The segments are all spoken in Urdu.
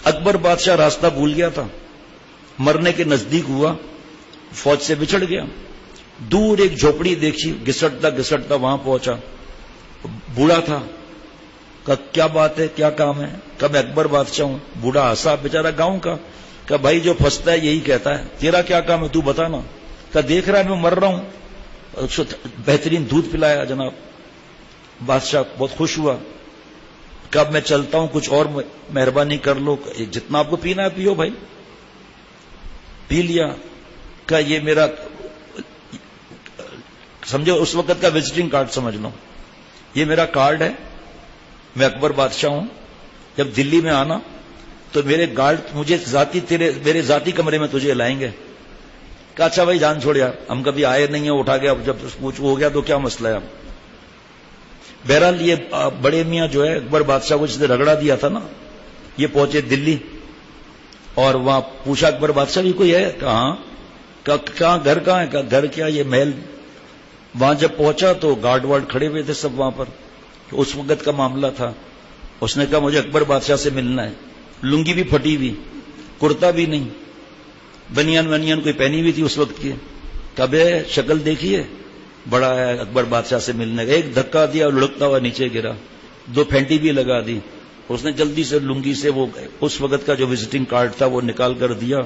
اکبر بادشاہ راستہ بھول گیا تھا، مرنے کے نزدیک ہوا، فوج سے بچھڑ گیا، دور ایک جھوپڑی دیکھی، گھسٹتا گھسٹتا وہاں پہنچا، بوڑھا تھا، کہا کیا بات ہے، کیا کام ہے؟ کہا میں اکبر بادشاہ ہوں۔ بوڑھا ہنسا، بیچارہ گاؤں کا، کہا بھائی جو پھنستا ہے یہی کہتا ہے، تیرا کیا کام ہے تو بتا نا۔ کہا دیکھ رہا ہے میں مر رہا ہوں۔ بہترین دودھ پلایا جناب، بادشاہ بہت خوش ہوا، کہ اب میں چلتا ہوں، کچھ اور مہربانی کر لو، جتنا آپ کو پینا ہے پیو بھائی۔ پی لیا، کہ یہ میرا سمجھو اس وقت کا وزٹنگ کارڈ سمجھ لو، یہ میرا کارڈ ہے، میں اکبر بادشاہ ہوں، جب دلی میں آنا تو میرے گارڈ مجھے میرے ذاتی کمرے میں تجھے لائیں گے۔ کہا اچھا بھائی جان چھوڑ یار، ہم کبھی آئے نہیں ہیں، اٹھا گیا، جب کچھ ہو گیا تو کیا مسئلہ ہے۔ بہرحال یہ بڑے میاں جو ہے اکبر بادشاہ کو جس نے رگڑا دیا تھا نا، یہ پہنچے دلی، اور وہاں پوچھا اکبر بادشاہ بھی کوئی ہے؟ کہاں؟ کہاں گھر کہاں ہے؟ کہا گھر کیا، یہ محل۔ وہاں جب پہنچا تو گارڈ وارڈ کھڑے ہوئے تھے سب وہاں پر، اس وقت کا معاملہ تھا۔ اس نے کہا مجھے اکبر بادشاہ سے ملنا ہے، لنگی بھی پھٹی ہوئی، کرتا بھی نہیں، بنیان کوئی پہنی ہوئی تھی اس وقت کی۔ کب ہے شکل دیکھیے، بڑا ہے اکبر بادشاہ سے ملنے کا۔ ایک دھکا دیا اور لڑکتا ہوا نیچے گرا، 2 پھینٹی بھی لگا دی۔ اس نے جلدی سے لنگی سے وہ اس وقت کا جو وزٹنگ کارڈ تھا وہ نکال کر دیا،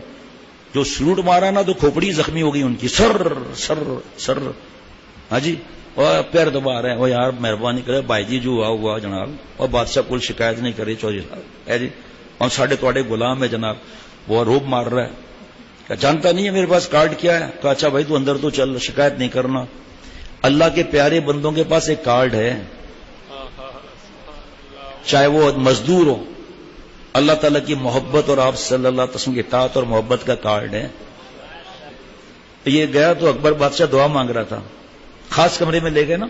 جو سلوٹ مارا نا تو کھوپڑی زخمی ہو گئی ان کی، سر سر سر، ہاں جی، اور پیر دبا رہے ہیں، وہ یار مہربانی کرے بھائی جی جو ہوا جناب، اور بادشاہ کوئی شکایت نہیں کرے چوہدری صاحب ہے جی، اور ساڑھے تھوڑے غلام ہے جناب، وہ روب مار رہا ہے۔ کہ جانتا نہیں ہے میرے پاس کارڈ کیا ہے؟ کہا اچھا بھائی تو اندر تو چل، شکایت نہیں کرنا۔ اللہ کے پیارے بندوں کے پاس ایک کارڈ ہے، چاہے وہ مزدور ہو، اللہ تعالیٰ کی محبت اور آپ صلی اللہ علیہ وسلم کی اطاعت اور محبت کا کارڈ ہے۔ یہ گیا تو اکبر بادشاہ دعا مانگ رہا تھا، خاص کمرے میں لے گئے نا،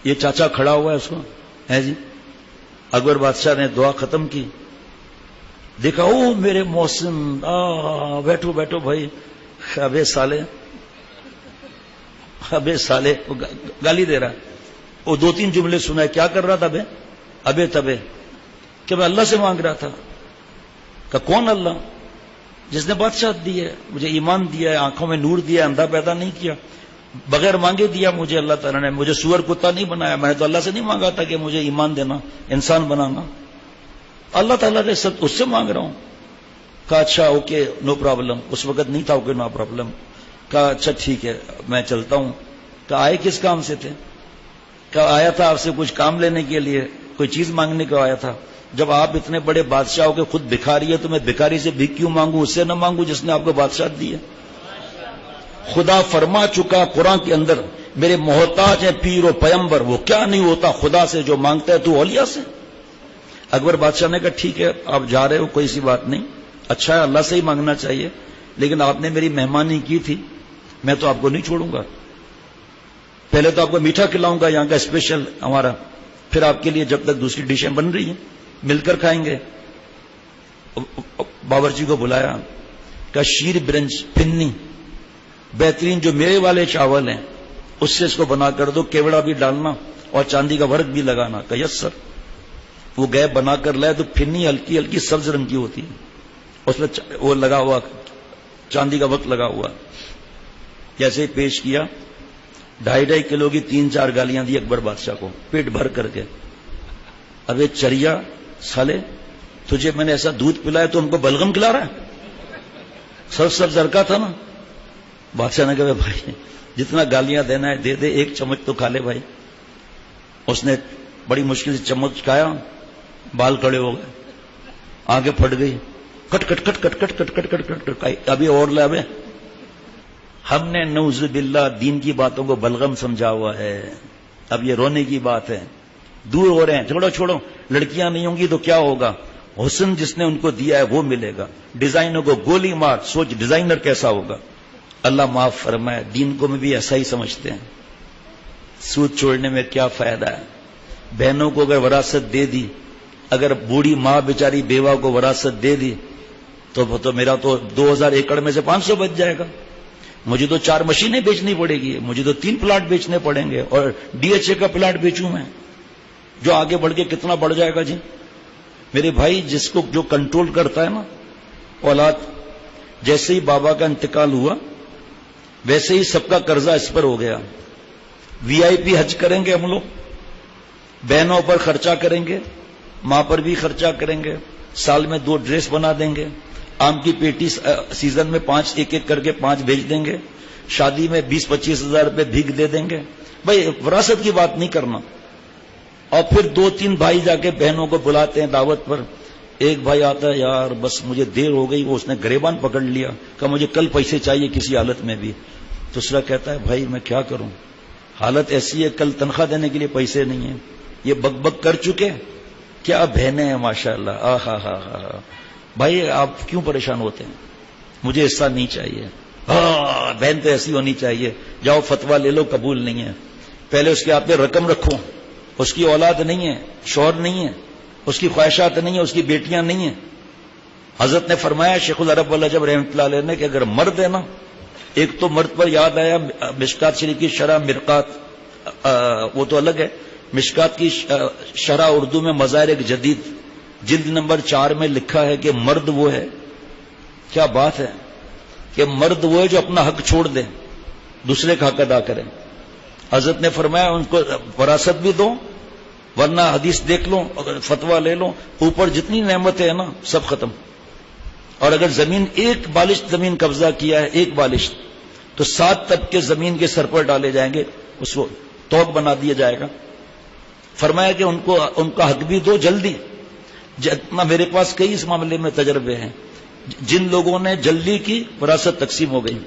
یہ چاچا کھڑا ہوا ہے اس کو ہے جی۔ اکبر بادشاہ نے دعا ختم کی، دیکھا او میرے محسن، بیٹھو بیٹھو بھائی، ابے سالے وہ گالی دے رہا ہے۔ وہ 2-3 جملے سنا، کیا کر رہا تھا ابے تبے، کہ میں اللہ سے مانگ رہا تھا۔ کہ کون اللہ؟ جس نے بادشاہ دی ہے، مجھے ایمان دیا ہے، آنکھوں میں نور دیا ہے، اندھا پیدا نہیں کیا، بغیر مانگے دیا مجھے اللہ تعالیٰ نے، مجھے سور کتا نہیں بنایا، میں نے تو اللہ سے نہیں مانگا تھا کہ مجھے ایمان دینا، انسان بنانا، اللہ تعالیٰ نے سب اس سے مانگ رہا ہوں۔ کہا اچھا اوکے نو پرابلم، اس وقت نہیں تھا اوکے نو پرابلم۔ کہا اچھا ٹھیک ہے میں چلتا ہوں۔ کہا آئے کس کام سے تھے؟ کہا آیا تھا آپ سے کچھ کام لینے کے لیے، کوئی چیز مانگنے کو آیا تھا۔ جب آپ اتنے بڑے بادشاہ ہو کے خود بھکاری ہے تو میں بھکاری سے بھیک کیوں مانگوں؟ اس سے نہ مانگوں جس نے آپ کو بادشاہ دی ہے۔ خدا فرما چکا قرآن کے اندر، میرے محتاج ہیں پیر و پیمبر، وہ کیا نہیں ہوتا خدا سے جو مانگتا ہے تو اولیاء سے۔ اکبر بادشاہ نے کہا ٹھیک ہے آپ جا رہے ہو، کوئی سی بات نہیں، اچھا ہے اللہ سے ہی مانگنا چاہیے، لیکن آپ نے میری مہمانی کی تھی، میں تو آپ کو نہیں چھوڑوں گا، پہلے تو آپ کو میٹھا کھلاؤں گا یہاں کا اسپیشل ہمارا، پھر آپ کے لیے جب تک دوسری ڈشیں بن رہی ہیں مل کر کھائیں گے۔ باورچی کو بلایا، کہ شیر برنج پھنی بہترین جو میوے والے چاول ہیں اس سے اس کو بنا کر دو، کیوڑا بھی ڈالنا اور چاندی کا ورق بھی لگانا۔ کہ یس سر۔ وہ گئے بنا کر لائے تو پھنی ہلکی ہلکی سبز رنگ کی ہوتی ہے، اس میں وہ لگا ہوا چاندی کا ورق لگا ہوا، جیسے ہی پیش کیا 2.5 کلو کی 3-4 گالیاں دی اکبر بادشاہ کو پیٹ بھر کر کے۔ ابے چریا سالے، تجھے میں نے ایسا دودھ پلایا تو ہم کو بلغم کھلا رہا ہے؟ سب زرکا تھا نا۔ بادشاہ نے کہا بھائی جتنا گالیاں دینا ہے دے دے، 1 چمچ تو کھا لے بھائی۔ اس نے بڑی مشکل سے چمچ کھایا، بال کڑے ہو گئے، آگے پھٹ گئی، کٹ کٹ کٹ کٹ کٹ کٹ کٹ کٹ کٹ کٹ، ابھی اور لے ابے۔ ہم نے نعوذ باللہ دین کی باتوں کو بلغم سمجھا ہوا ہے، اب یہ رونے کی بات ہے، دور ہو رہے ہیں، چھوڑو چھوڑو، لڑکیاں نہیں ہوں گی تو کیا ہوگا، حسن جس نے ان کو دیا ہے وہ ملے گا، ڈیزائنر کو گولی مار، سوچ ڈیزائنر کیسا ہوگا۔ اللہ معاف فرمائے، دین کو میں بھی ایسا ہی سمجھتے ہیں، سود چھوڑنے میں کیا فائدہ ہے؟ بہنوں کو اگر وراثت دے دی، اگر بوڑھی ماں بیچاری بیوہ کو وراثت دے دی تو میرا تو 2000 ایکڑ میں سے 500 بچ جائے گا، مجھے تو 4 مشینیں بیچنی پڑے گی، مجھے تو 3 پلاٹ بیچنے پڑیں گے، اور DHA کا پلاٹ بیچوں میں، جو آگے بڑھ کے کتنا بڑھ جائے گا جی، میرے بھائی جس کو جو کنٹرول کرتا ہے نا اولاد، جیسے ہی بابا کا انتقال ہوا ویسے ہی سب کا قرضہ اس پر ہو گیا. وی آئی پی حج کریں گے ہم لوگ، بہنوں پر خرچہ کریں گے، ماں پر بھی خرچہ کریں گے، سال میں 2 ڈریس بنا دیں گے، آم کی پیٹی سیزن میں 5 ایک کر کے 5 بھیج دیں گے، شادی میں 20-25 ہزار روپے بھیگ دے دیں گے. بھائی وراثت کی بات نہیں کرنا. اور پھر 2-3 بھائی جا کے بہنوں کو بلاتے ہیں دعوت پر. ایک بھائی آتا ہے، یار بس مجھے دیر ہو گئی، وہ اس نے گریبان پکڑ لیا، کہ مجھے کل پیسے چاہیے کسی حالت میں بھی. دوسرا کہتا ہے بھائی میں کیا کروں، حالت ایسی ہے کل تنخواہ دینے کے لیے پیسے نہیں ہیں. یہ بک بک کر چکے، کیا بہنیں ہیں ماشاءاللہ. ہاں بھائی آپ کیوں پریشان ہوتے ہیں، مجھے حصہ نہیں چاہیے. بہن تو ایسی ہونی چاہیے، جاؤ فتویٰ لے لو، قبول نہیں ہے. پہلے اس کے ہاتھ میں رقم رکھو. اس کی اولاد نہیں ہے، شوہر نہیں ہے، اس کی خواہشات نہیں ہیں، اس کی بیٹیاں نہیں ہیں. حضرت نے فرمایا شیخ العرب واللہ جب رحمۃ اللہ علیہ نے کہ اگر مرد ہے نا، ایک تو مرد پر یاد آیا مشکات شریف کی شرح مرقات، وہ تو الگ ہے. مشکات کی شرح اردو میں مظاہر ایک جدید جلد نمبر 4 میں لکھا ہے کہ مرد وہ ہے، کیا بات ہے، کہ مرد وہ ہے جو اپنا حق چھوڑ دے، دوسرے کا حق ادا کرے. حضرت نے فرمایا ان کو وراثت بھی دو، ورنہ حدیث دیکھ لو، اگر فتویٰ لے لو، اوپر جتنی نعمتیں ہیں نا سب ختم. اور اگر زمین ایک بالشت زمین قبضہ کیا ہے، ایک بالشت، تو 7 طبقے زمین کے سر پر ڈالے جائیں گے، اس کو توق بنا دیا جائے گا. فرمایا کہ ان کا حق بھی دو جلدی. جتنا میرے پاس کئی اس معاملے میں تجربے ہیں. جن لوگوں نے جلدی کی وراثت تقسیم ہو گئی،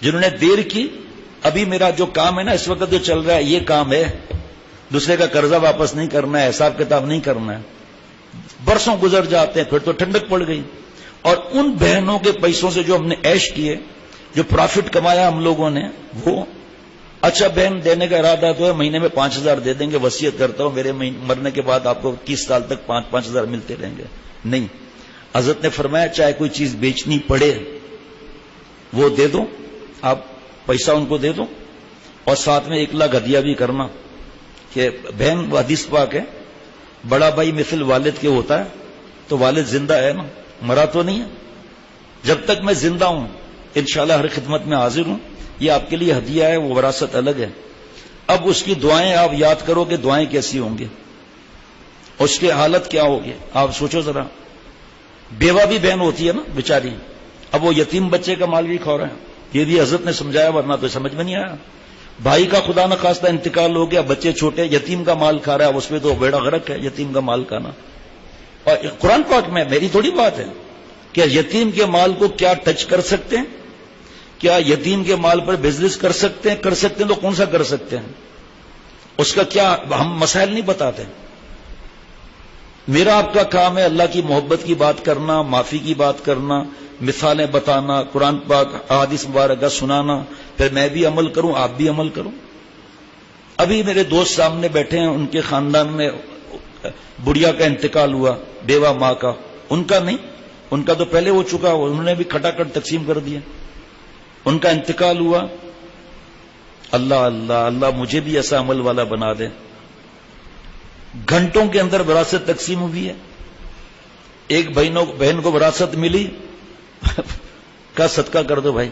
جنہوں نے دیر کی. ابھی میرا جو کام ہے نا اس وقت جو چل رہا ہے، یہ کام ہے، دوسرے کا قرضہ واپس نہیں کرنا ہے، حساب کتاب نہیں کرنا ہے. برسوں گزر جاتے ہیں، پھر تو ٹھنڈک پڑ گئی. اور ان بہنوں کے پیسوں سے جو ہم نے عیش کیے، جو پروفٹ کمایا ہم لوگوں نے، وہ اچھا بہن دینے کا ارادہ تو ہے، مہینے میں 5,000 دے دیں گے، وصیت کرتا ہوں میرے مرنے کے بعد آپ کو 21 سال تک 5,000 ملتے رہیں گے. نہیں، حضرت نے فرمایا چاہے کوئی چیز بیچنی پڑے وہ دے دو، آپ پیسہ ان کو دے دو، اور ساتھ میں 1 لاکھ ہدیہ بھی کرنا. کہ بہن حدیث پاک ہے، بڑا بھائی مثل والد کے ہوتا ہے، تو والد زندہ ہے نا، مرا تو نہیں ہے. جب تک میں زندہ ہوں انشاءاللہ ہر خدمت میں حاضر ہوں. یہ آپ کے لیے ہدیہ ہے، وہ وراثت الگ ہے. اب اس کی دعائیں آپ یاد کرو کہ دعائیں کیسی ہوں گی، اس کی حالت کیا ہوگی. آپ سوچو ذرا، بیوہ بھی بہن ہوتی ہے نا بیچاری، اب وہ یتیم بچے کا مال بھی کھا رہا ہے. یہ بھی حضرت نے سمجھایا، ورنہ تو سمجھ میں نہیں آیا. بھائی کا خدا نہ خواستہ انتقال ہو گیا، بچے چھوٹے، یتیم کا مال کھا رہا ہے، اس میں تو بیڑا غرق ہے یتیم کا مال کھانا. اور قرآن پاک میں میری تھوڑی بات ہے کہ یتیم کے مال کو کیا ٹچ کر سکتے ہیں، کیا یتیم کے مال پر بزنس کر سکتے ہیں تو کون سا کر سکتے ہیں. اس کا کیا ہم مسائل نہیں بتاتے. میرا آپ کا کام ہے اللہ کی محبت کی بات کرنا، معافی کی بات کرنا، مثالیں بتانا، قرآن پاک احادیث مبارکہ سنانا، پھر میں بھی عمل کروں، آپ بھی عمل کروں. ابھی میرے دوست سامنے بیٹھے ہیں، ان کے خاندان میں بڑھیا کا انتقال ہوا، بیوہ ماں کا. ان کا نہیں، ان کا تو پہلے ہو چکا، انہوں نے بھی کھٹاکھٹ تقسیم کر دیا. ان کا انتقال ہوا. اللہ اللہ اللہ مجھے بھی ایسا عمل والا بنا دے. گھنٹوں کے اندر وراثت تقسیم ہوئی ہے. ایک بہن کو وراثت ملی کا صدقہ کر دو بھائی.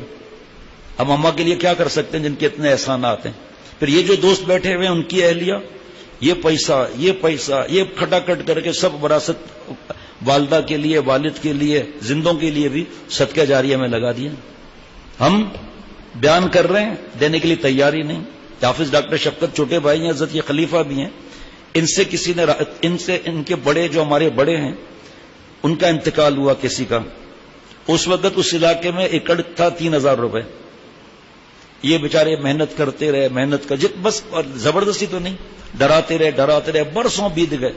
ہم اماں کے لیے کیا کر سکتے ہیں جن کے اتنے احسانات ہیں. پھر یہ جو دوست بیٹھے ہوئے ہیں ان کی اہلیہ، یہ پیسہ یہ کھٹاکھٹ کر کے سب وراثت والدہ کے لیے، والد کے لیے، زندوں کے لیے بھی صدقہ جاریہ میں لگا دیا. ہم بیان کر رہے ہیں، دینے کے لیے تیاری نہیں. حافظ ڈاکٹر شفقت چھوٹے بھائی ہیں، حضرت یہ خلیفہ بھی ہیں. ان کے بڑے جو ہمارے بڑے ہیں، ان کا انتقال ہوا کسی کا. اس وقت اس علاقے میں ایکڑ تھا 3,000 روپے. یہ بیچارے محنت کرتے رہے، بس زبردستی تو نہیں، ڈراتے رہے، برسوں بیت گئے.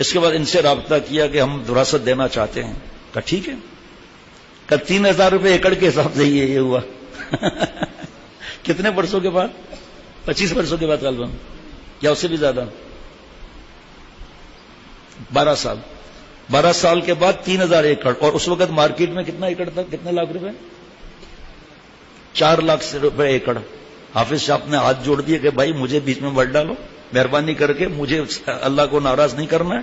اس کے بعد ان سے رابطہ کیا کہ ہم وراثت دینا چاہتے ہیں. کہا ٹھیک ہے. کہ 3,000 روپے ایکڑ کے حساب سے یہ ہوا. کتنے برسوں کے بعد؟ 25 برسوں کے بعد غالباً، یا اس سے بھی زیادہ، 12 سال کے بعد 3,000 ایکڑ. اور اس وقت مارکیٹ میں کتنا ایکڑ تھا، کتنے لاکھ روپے؟ 4 لاکھ روپے ایکڑ. حافظ صاحب نے ہاتھ جوڑ دیے کہ بھائی مجھے بیچ میں مت ڈالو، مہربانی کر کے، مجھے اللہ کو ناراض نہیں کرنا ہے.